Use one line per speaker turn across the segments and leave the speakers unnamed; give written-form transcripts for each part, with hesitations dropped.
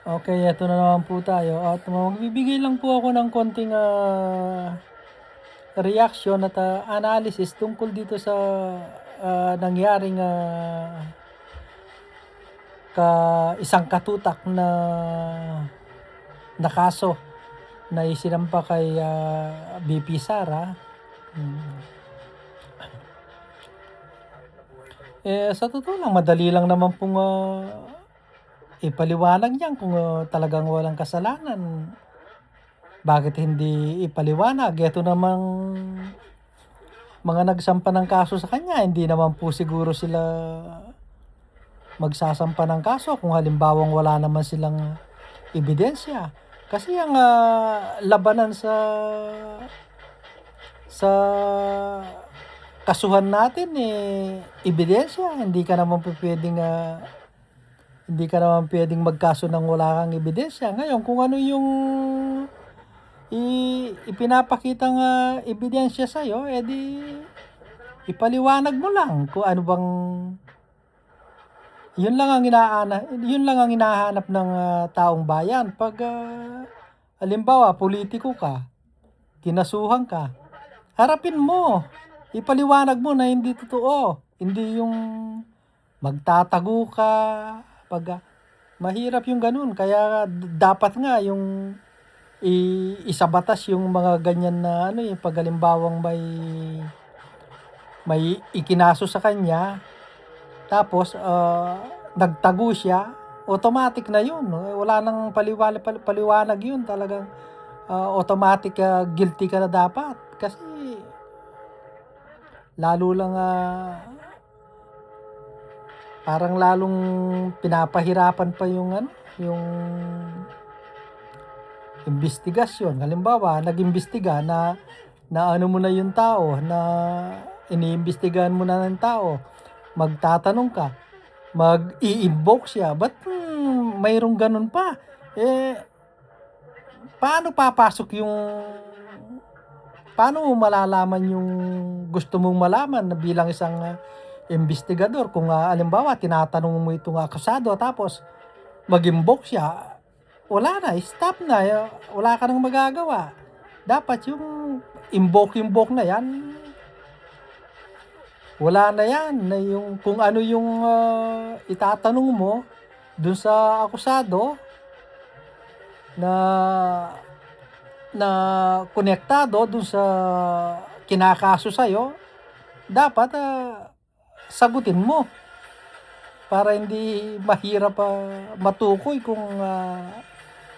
Okay, eto na naman po tayo at magbibigay lang po ako ng konting, reaksyon at, analysis tungkol dito sa, nangyaring, isang katutak na kaso na isinampa kay, VP Sara. Hmm. Sa totoo lang madali lang naman pong, ipaliwanag 'yan kung, talagang walang kasalanan. Bakit hindi ipaliwanag? Eto namang mga nagsampa ng kaso sa kanya, hindi naman po siguro sila magsasampa ng kaso kung halimbawang wala naman silang ebidensya. Kasi ang, labanan sa kasuhan natin, ebidensya. Hindi ka naman puwedeng magkaso ng wala kang ebidensya. Ngayon kung ano yung ipinapakitang, ebidensya sa'yo, ipaliwanag mo lang kung ano bang yun lang ang hinahanap ng, taong bayan 'pag, halimbawa politiko ka, kinasuhan ka, harapin mo, ipaliwanag mo na hindi totoo, hindi yung magtatago ka 'pag, mahirap yung gano'n. Kaya dapat nga yung isabatas yung mga ganyan na ano, 'pag halimbawang may ikinaso sa kanya tapos, nagtago siya, automatic na 'yun, wala ng paliwanag 'yun, talagang, automatic, guilty ka na dapat. Kasi lalo lang, parang lalong pinapahirapan pa yung ano, yung imbestigasyon. Halimbawa, nag-imbestiga na ano mo na yung tao, na iniimbestigahan mo na ng tao, magtatanong ka, mag-i-invoke siya, ba't, mayroong gano'n pa? Eh, paano papasok yung paano mo malalaman yung gusto mong malaman na bilang isang, imbestigador kung, halimbawa tinatanong mo itong akusado tapos mag-invoke siya, wala na, stop na, wala ka ng magagawa. Dapat yung invoke na 'yan, wala na 'yan, na yung kung ano yung, itatanong mo dun sa akusado na na konektado dun sa kinakaso sa'yo, dapat, sagutin mo para hindi mahirap, matukoy kung,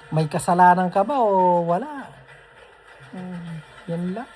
may kasalanan ka ba o wala. 'Yun lang.